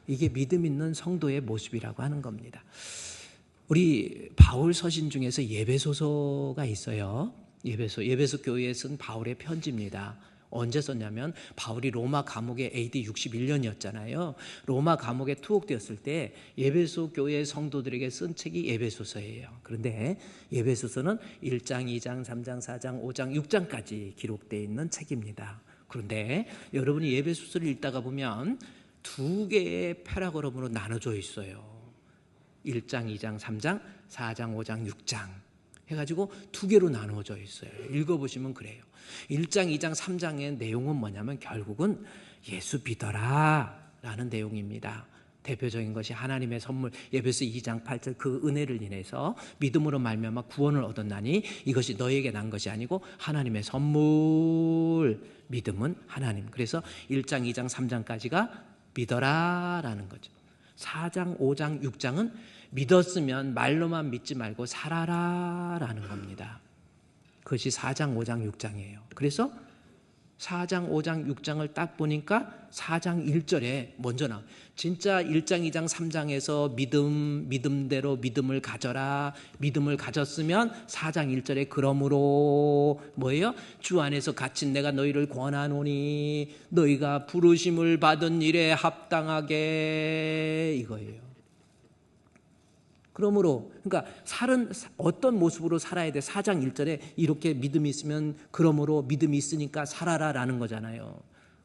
이게 믿음 있는 성도의 모습이라고 하는 겁니다. 우리 바울 서신 중에서 예배소서가 있어요. 예배소 교회에 쓴 바울의 편지입니다. 언제 썼냐면 바울이 로마 감옥에 AD 61년이었잖아요. 로마 감옥에 투옥되었을 때 예배소 교회 성도들에게 쓴 책이 예배소서예요. 그런데 예배소서는 1장, 2장, 3장, 4장, 5장, 6장까지 기록되어 있는 책입니다. 그런데 여러분이 예배소서를 읽다가 보면 2개의 패러그램으로 나눠져 있어요. 1장, 2장, 3장, 4장, 5장, 6장 해가지고 2개로 나눠져 있어요. 읽어보시면 그래요. 1장, 2장, 3장의 내용은 뭐냐면 결국은 예수 믿어라 라는 내용입니다. 대표적인 것이 하나님의 선물, 에베소 2장 8절, 그 은혜를 인해서 믿음으로 말미암아 구원을 얻었나니 이것이 너에게 난 것이 아니고 하나님의 선물. 믿음은 하나님. 그래서 1장, 2장, 3장까지가 믿어라라는 거죠. 4장, 5장, 6장은 믿었으면 말로만 믿지 말고 살아라라는 겁니다. 그것이 4장, 5장, 6장이에요. 그래서 4장, 5장, 6장을 딱 보니까 4장 1절에 먼저 나와. 진짜 1장, 2장, 3장에서 믿음대로 믿음을 가져라. 믿음을 가졌으면 4장 1절에 그러므로 뭐예요? 주 안에서 갇힌 내가 너희를 권하노니 너희가 부르심을 받은 일에 합당하게, 이거예요. 그러므로 그러니까 어떤 모습으로 살아야 돼? 4장 1절에 이렇게 믿음이 있으면 그러므로 믿음이 있으니까 살아라라는 거잖아요.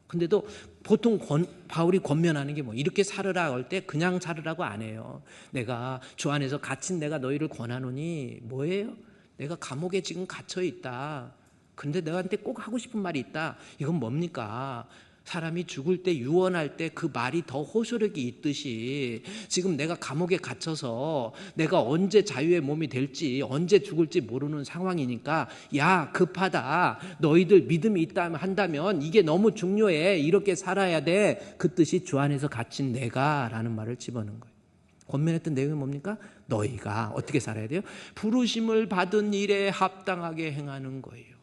근데도 보통 바울이 권면하는 게 뭐 이렇게 살으라 할 때 그냥 살으라고 안 해요. 내가 주 안에서 갇힌 내가 너희를 권하노니 뭐예요? 내가 감옥에 지금 갇혀 있다. 근데 너한테 꼭 하고 싶은 말이 있다. 이건 뭡니까? 사람이 죽을 때 유언할 때 그 말이 더 호소력이 있듯이 지금 내가 감옥에 갇혀서 내가 언제 자유의 몸이 될지 언제 죽을지 모르는 상황이니까 야 급하다. 너희들 믿음이 있다 한다면 이게 너무 중요해. 이렇게 살아야 돼. 그 뜻이 주 안에서 갇힌 내가 라는 말을 집어넣은 거예요. 권면했던 내용이 뭡니까? 너희가 어떻게 살아야 돼요? 부르심을 받은 일에 합당하게 행하는 거예요.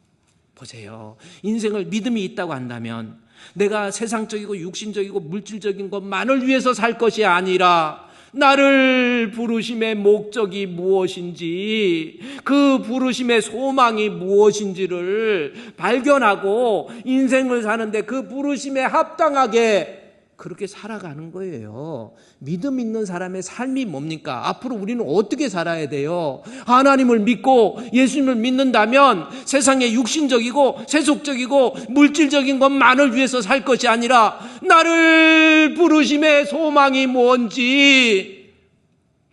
보세요. 인생을 믿음이 있다고 한다면 내가 세상적이고 육신적이고 물질적인 것만을 위해서 살 것이 아니라 나를 부르심의 목적이 무엇인지 그 부르심의 소망이 무엇인지를 발견하고 인생을 사는데 그 부르심에 합당하게 그렇게 살아가는 거예요. 믿음 있는 사람의 삶이 뭡니까? 앞으로 우리는 어떻게 살아야 돼요? 하나님을 믿고 예수님을 믿는다면 세상의 육신적이고 세속적이고 물질적인 것만을 위해서 살 것이 아니라 나를 부르심의 소망이 뭔지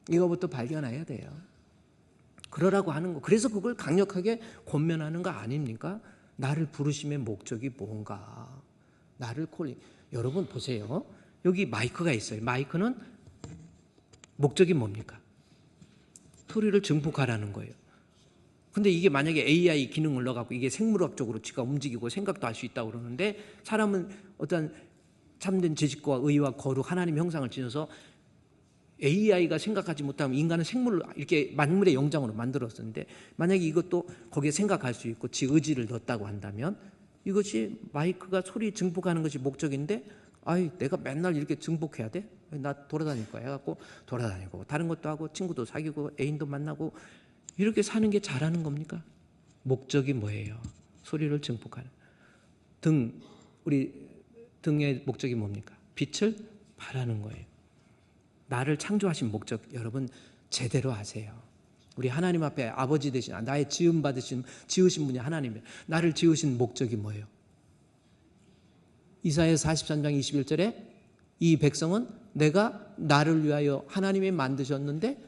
이거부터 발견해야 돼요. 그러라고 하는 거. 그래서 그걸 강력하게 권면하는 거 아닙니까? 나를 부르심의 목적이 뭔가? 나를 콜링. 여러분 보세요. 여기 마이크가 있어요. 마이크는 목적이 뭡니까? 소리를 증폭하라는 거예요. 근데 이게 만약에 AI 기능을 넣어갖고 이게 생물학적으로 지가 움직이고 생각도 할 수 있다고 그러는데 사람은 어떤 참된 지식과 의와 거룩 하나님 형상을 지녀서 AI가 생각하지 못하면 인간은 생물을 이렇게 만물의 영장으로 만들었었는데 만약에 이것도 거기에 생각할 수 있고 지 의지를 넣었다고 한다면 이것이 마이크가 소리 증폭하는 것이 목적인데 내가 맨날 이렇게 증폭해야 돼? 나 돌아다닐 거야 해갖고 돌아다니고 다른 것도 하고 친구도 사귀고 애인도 만나고 이렇게 사는 게 잘하는 겁니까? 목적이 뭐예요? 소리를 증폭하는 우리 등의 목적이 뭡니까? 빛을 발하는 거예요. 나를 창조하신 목적 여러분 제대로 아세요. 우리 하나님 앞에 아버지 되신 나의 지으신 분이 하나님이에요. 나를 지으신 목적이 뭐예요? 이사야 43장 21절에 이 백성은 내가 나를 위하여 하나님이 만드셨는데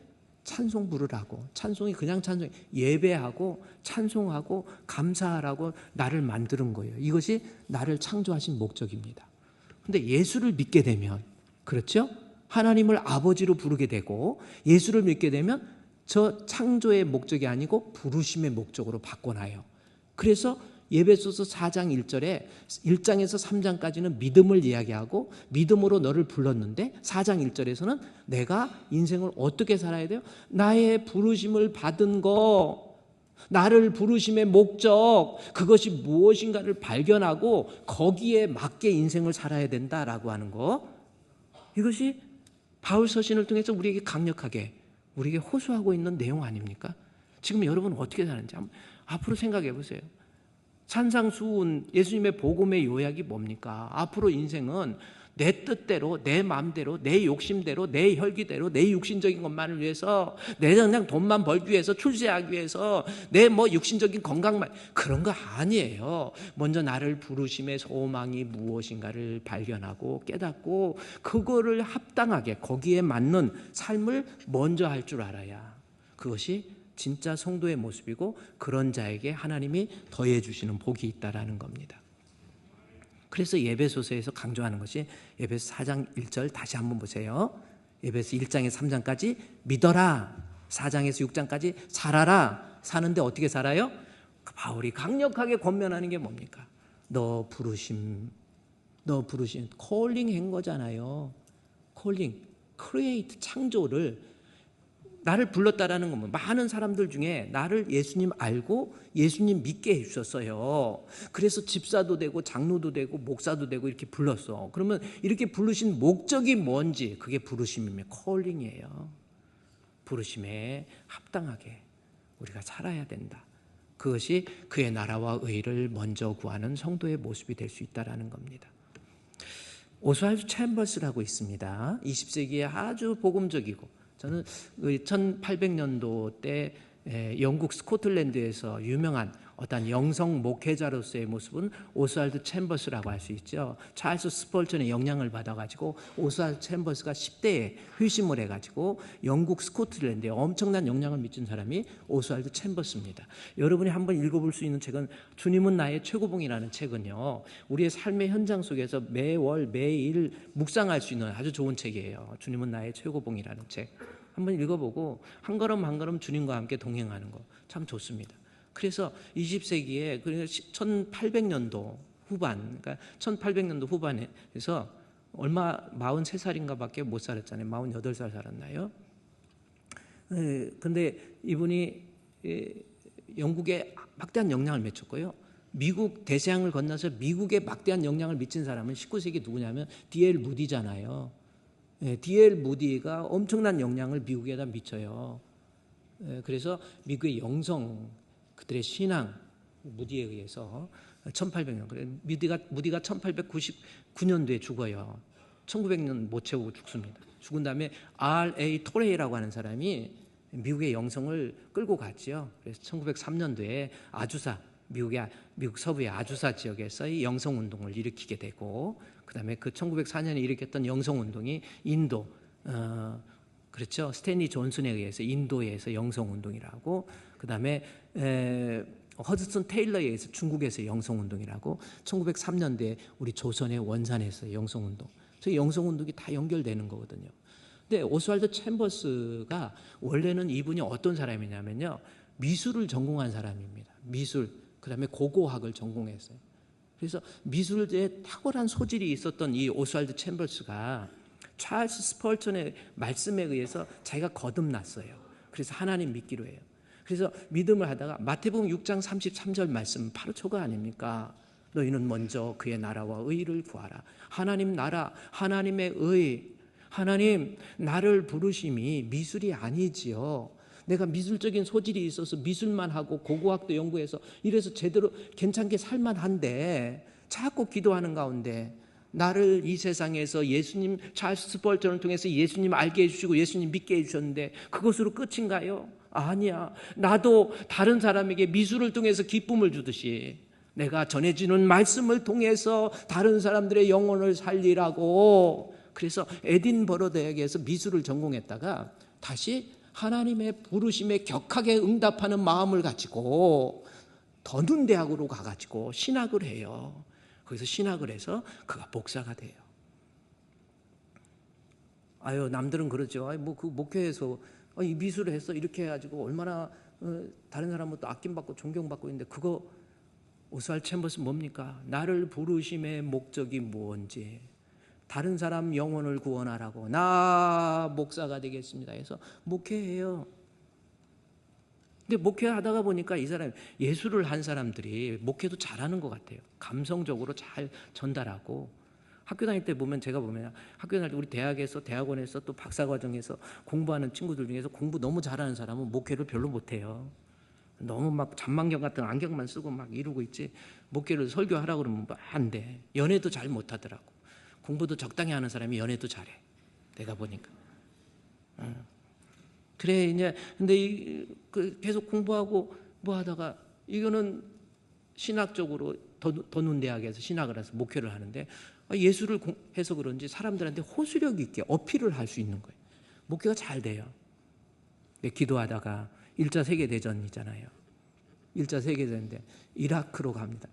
찬송 부르라고. 찬송이 그냥 찬송이 예배하고 찬송하고 감사하라고 나를 만드는 거예요. 이것이 나를 창조하신 목적입니다. 그런데 예수를 믿게 되면 그렇죠? 하나님을 아버지로 부르게 되고 예수를 믿게 되면 저 창조의 목적이 아니고 부르심의 목적으로 바꿔놔요. 그래서 에베소서 4장 1절에 1장에서 3장까지는 믿음을 이야기하고 믿음으로 너를 불렀는데 4장 1절에서는 내가 인생을 어떻게 살아야 돼요? 나의 부르심을 받은 거, 나를 부르심의 목적, 그것이 무엇인가를 발견하고 거기에 맞게 인생을 살아야 된다라고 하는 거. 이것이 바울 서신을 통해서 우리에게 강력하게 우리에게 호소하고 있는 내용 아닙니까? 지금 여러분은 어떻게 사는지 앞으로 생각해 보세요. 산상수훈 예수님의 복음의 요약이 뭡니까? 앞으로 인생은 내 뜻대로 내 마음대로 내 욕심대로 내 혈기대로 내 육신적인 것만을 위해서 내 그냥 돈만 벌기 위해서 출세하기 위해서 내 육신적인 건강만 그런 거 아니에요. 먼저 나를 부르심의 소망이 무엇인가를 발견하고 깨닫고 그거를 합당하게 거기에 맞는 삶을 먼저 할 줄 알아야 그것이 진짜 성도의 모습이고 그런 자에게 하나님이 더해 주시는 복이 있다라는 겁니다. 그래서 에베소서에서 강조하는 것이 에베소 4장 1절 다시 한번 보세요. 에베소 1장에서 3장까지 믿어라. 4장에서 6장까지 살아라. 사는데 어떻게 살아요? 바울이 강력하게 권면하는 게 뭡니까? 너 부르심 콜링 한 거잖아요. 콜링, 크리에이트, 창조를 나를 불렀다라는 건 많은 사람들 중에 나를 예수님 알고 예수님 믿게 해주셨어요. 그래서 집사도 되고 장로도 되고 목사도 되고 이렇게 불렀어. 그러면 이렇게 부르신 목적이 뭔지, 그게 부르심이며 콜링이에요. 부르심에 합당하게 우리가 살아야 된다. 그것이 그의 나라와 의를 먼저 구하는 성도의 모습이 될 수 있다는 겁니다. 오스왈드 챔버스라고 있습니다. 20세기에 아주 복음적이고, 저는 1800년도 때 영국 스코틀랜드에서 유명한 어떤 영성 목회자로서의 모습은 오스왈드 챔버스라고 할 수 있죠. 찰스 스펄전의 영향을 받아가지고 오스왈드 챔버스가 10대에 회심을 해가지고 영국 스코틀랜드에 엄청난 영향을 미친 사람이 오스왈드 챔버스입니다. 여러분이 한번 읽어볼 수 있는 책은 주님은 나의 최고봉이라는 책은요, 우리의 삶의 현장 속에서 매월 매일 묵상할 수 있는 아주 좋은 책이에요. 주님은 나의 최고봉이라는 책 한번 읽어보고 한 걸음 한 걸음 주님과 함께 동행하는 거 참 좋습니다. 그래서 20세기에 1800년도 후반, 그러니까 1800년도 후반에서 얼마 43살인가 밖에 못 살았잖아요. 48살 살았나요? 근데 이분이 영국에 막대한 영향을 미쳤고요. 미국 대서양을 건너서 미국에 막대한 영향을 미친 사람은 19세기 누구냐면 D.L. 무디잖아요. D.L. 무디가 엄청난 영향을 미국에다 미쳐요. 그래서 미국의 영성, 그들의 신앙, 무디에 의해서 1800년, 무디가 1899년도에 죽어요. 1900년 못 채우고 죽습니다. 죽은 다음에 R.A. 토레이라고 하는 사람이 미국의 영성을 끌고 갔지요. 그래서 1903년도에 아주사, 미국 서부의 아주사 지역에서 이 영성운동을 일으키게 되고, 그 다음에 그 1904년에 일으켰던 영성운동이 인도, 그렇죠. 스탠리 존슨에 의해서 인도에서 영성운동이라고, 그 다음에 허드슨 테일러에 의해서 중국에서 영성운동이라고, 1903년도에 우리 조선의 원산에서 영성운동. 저 영성운동이 다 연결되는 거거든요. 근데 오스왈드 챔버스가 원래는 이분이 어떤 사람이냐면요, 미술을 전공한 사람입니다. 미술, 그 다음에 고고학을 전공했어요. 그래서 미술에 탁월한 소질이 있었던 이 오스왈드 챔버스가 찰스 스펄전의 말씀에 의해서 자기가 거듭났어요. 그래서 하나님 믿기로 해요. 그래서 믿음을 하다가 마태복음 6장 33절 말씀 바로 저거 아닙니까? 너희는 먼저 그의 나라와 의를 구하라. 하나님 나라, 하나님의 의, 하나님 나를 부르심이 미술이 아니지요. 내가 미술적인 소질이 있어서 미술만 하고 고고학도 연구해서 이래서 제대로 괜찮게 살만한데 자꾸 기도하는 가운데 나를 이 세상에서 예수님, 찰스 스펄전을 통해서 예수님 알게 해주시고 예수님 믿게 해주셨는데 그것으로 끝인가요? 아니야. 나도 다른 사람에게 미술을 통해서 기쁨을 주듯이 내가 전해지는 말씀을 통해서 다른 사람들의 영혼을 살리라고. 그래서 에딘버러 대학에서 미술을 전공했다가 다시 하나님의 부르심에 격하게 응답하는 마음을 가지고 더눈 대학으로 가가지고 신학을 해요. 거기서 신학을 해서 그가 목사가 돼요. 아유, 남들은 그러죠. 아유, 그 목회에서 이 미술을 했어 이렇게 해가지고 얼마나 다른 사람부터 아낌받고 존경받고 있는데, 그거 오스왈드 챔버스 뭡니까? 나를 부르심의 목적이 뭔지, 다른 사람 영혼을 구원하라고 나 목사가 되겠습니다 해서 목회해요. 근데 목회하다가 보니까 이 사람, 예술을 한 사람들이 목회도 잘하는 것 같아요. 감성적으로 잘 전달하고. 학교 다닐 때 보면, 제가 보면 학교 다닐 때 우리 대학에서, 대학원에서 또 박사과정에서 공부하는 친구들 중에서 공부 너무 잘하는 사람은 목회를 별로 못해요. 너무 막 잔망경 같은 안경만 쓰고 막 이러고 있지, 목회를 설교하라고 그러면 안 돼. 연애도 잘 못하더라고. 공부도 적당히 하는 사람이 연애도 잘해, 내가 보니까. 그래, 이제, 근데 계속 공부하고 뭐 하다가, 이거는 신학적으로 더눈 대학에서 신학을 해서 목회를 하는데, 예술을 해서 그런지 사람들한테 호소력 있게 어필을 할 수 있는 거예요. 목회가 잘 돼요. 기도하다가 1차 세계대전이잖아요. 1차 세계대전인데 이라크로 갑니다.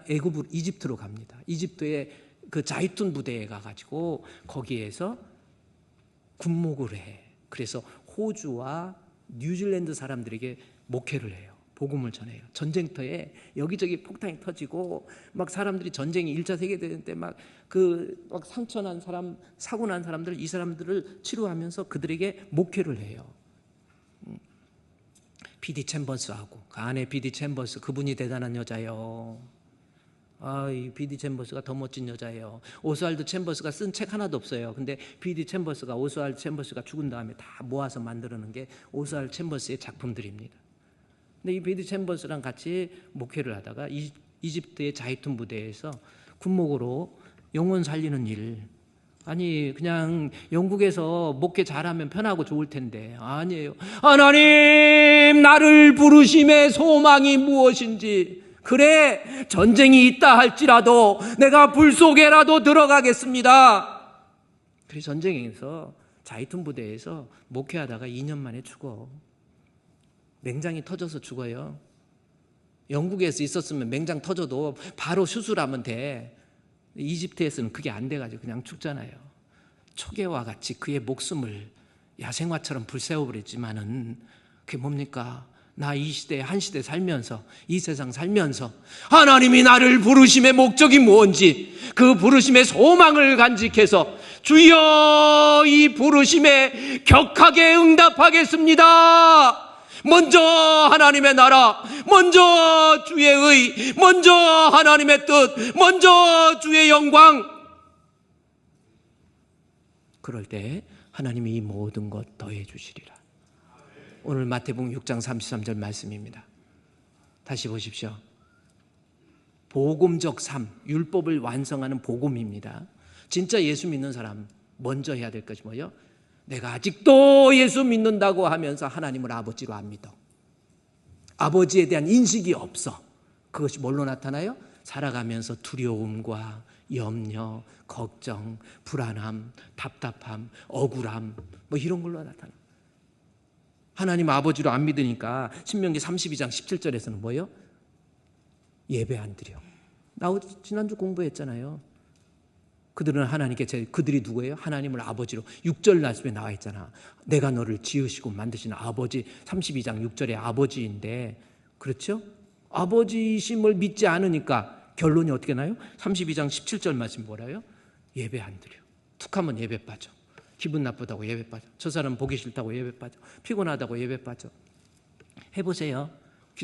애굽으로, 이집트로 갑니다. 이집트의 그 자이툰 부대에 가가지고 거기에서 군목을 해. 그래서 호주와 뉴질랜드 사람들에게 목회를 해요. 복음을 전해요. 전쟁터에 여기저기 폭탄이 터지고 막 사람들이 전쟁이 1차 세계대전 때 막 상처 난 사람, 사고 난 사람들, 이 사람들을 치료하면서 그들에게 목회를 해요. PD 챔버스하고 그 아내 PD 챔버스, 그분이 대단한 여자예요. 이 PD 챔버스가 더 멋진 여자예요. 오스왈드 챔버스가 쓴 책 하나도 없어요. 근데 PD 챔버스가, 오스왈드 챔버스가 죽은 다음에 다 모아서 만들어놓은 게 오스왈드 챔버스의 작품들입니다. 근데 이 PD 챔버스랑 같이 목회를 하다가 이집트의 자이툰 부대에서 군목으로 영혼 살리는 일, 아니 그냥 영국에서 목회 잘하면 편하고 좋을 텐데 아니에요. 하나님, 나를 부르심의 소망이 무엇인지, 그래 전쟁이 있다 할지라도 내가 불 속에라도 들어가겠습니다. 그래 전쟁에서 자이툰 부대에서 목회하다가 2년 만에 죽어. 맹장이 터져서 죽어요. 영국에서 있었으면 맹장 터져도 바로 수술하면 돼. 이집트에서는 그게 안 돼가지고 그냥 죽잖아요. 초계와 같이 그의 목숨을 야생화처럼 불태워버렸지만은 그게 뭡니까? 나 이 시대에 한 시대 살면서, 이 세상 살면서 하나님이 나를 부르심의 목적이 뭔지, 그 부르심의 소망을 간직해서 주여 이 부르심에 격하게 응답하겠습니다. 먼저 하나님의 나라, 먼저 주의 의, 먼저 하나님의 뜻, 먼저 주의 영광. 그럴 때 하나님이 이 모든 것 더해 주시리라. 오늘 마태복음 6장 33절 말씀입니다. 다시 보십시오. 복음적 삶, 율법을 완성하는 복음입니다. 진짜 예수 믿는 사람 먼저 해야 될 것이 뭐예요? 내가 아직도 예수 믿는다고 하면서 하나님을 아버지로 안 믿어. 아버지에 대한 인식이 없어. 그것이 뭘로 나타나요? 살아가면서 두려움과 염려, 걱정, 불안함, 답답함, 억울함, 뭐 이런 걸로 나타나. 하나님 아버지로 안 믿으니까 신명기 32장 17절에서는 뭐예요? 예배 안 드려. 나 지난주 공부했잖아요. 그들은 하나님께, 그들이 누구예요? 하나님을 아버지로. 6절 말씀에 나와 있잖아. 내가 너를 지으시고 만드신 아버지. 32장 6절에 아버지인데, 그렇죠? 아버지심을 믿지 않으니까 결론이 어떻게 나요? 32장 17절 말씀 뭐라요? 예배 안 드려. 툭하면 예배 빠져. 기분 나쁘다고 예배 빠져. 저 사람 보기 싫다고 예배 빠져. 피곤하다고 예배 빠져. 해보세요.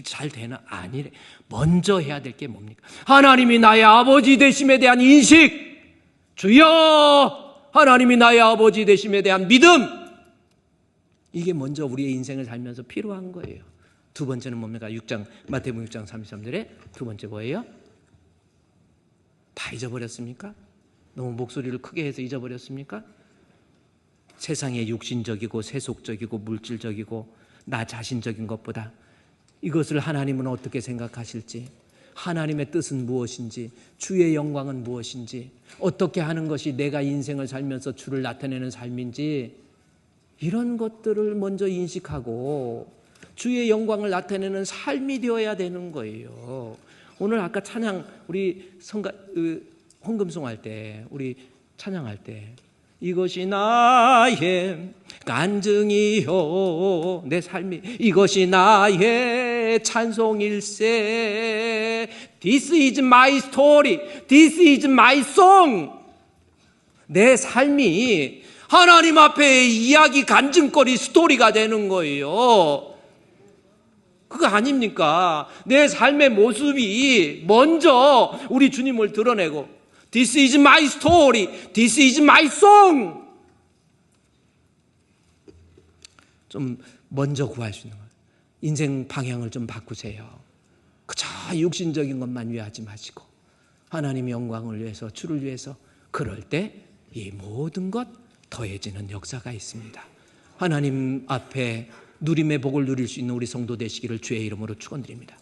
잘 되나? 아니래. 먼저 해야 될 게 뭡니까? 하나님이 나의 아버지 되심에 대한 인식. 주여, 하나님이 나의 아버지 되심에 대한 믿음. 이게 먼저 우리의 인생을 살면서 필요한 거예요. 두 번째는 뭡니까? 마태복음 6장 33절에 두 번째 뭐예요? 다 잊어버렸습니까? 너무 목소리를 크게 해서 잊어버렸습니까? 세상의 육신적이고 세속적이고 물질적이고 나 자신적인 것보다 이것을 하나님은 어떻게 생각하실지, 하나님의 뜻은 무엇인지, 주의 영광은 무엇인지, 어떻게 하는 것이 내가 인생을 살면서 주를 나타내는 삶인지, 이런 것들을 먼저 인식하고 주의 영광을 나타내는 삶이 되어야 되는 거예요. 오늘 아까 찬양, 우리 헌금송 할 때, 우리 찬양할 때, 이것이 나의 간증이요, 내 삶이, 이것이 나의 찬송일세. This is my story. This is my song. 내 삶이 하나님 앞에 이야기, 간증거리, 스토리가 되는 거예요. 그거 아닙니까? 내 삶의 모습이 먼저 우리 주님을 드러내고, This is my story. This is my song. 좀 먼저 구할 수 있는 거예요. 인생 방향을 좀 바꾸세요. 그저 육신적인 것만 위하지 마시고 하나님의 영광을 위해서, 주를 위해서. 그럴 때 이 모든 것 더해지는 역사가 있습니다. 하나님 앞에 누림의 복을 누릴 수 있는 우리 성도 되시기를 주의 이름으로 축원드립니다.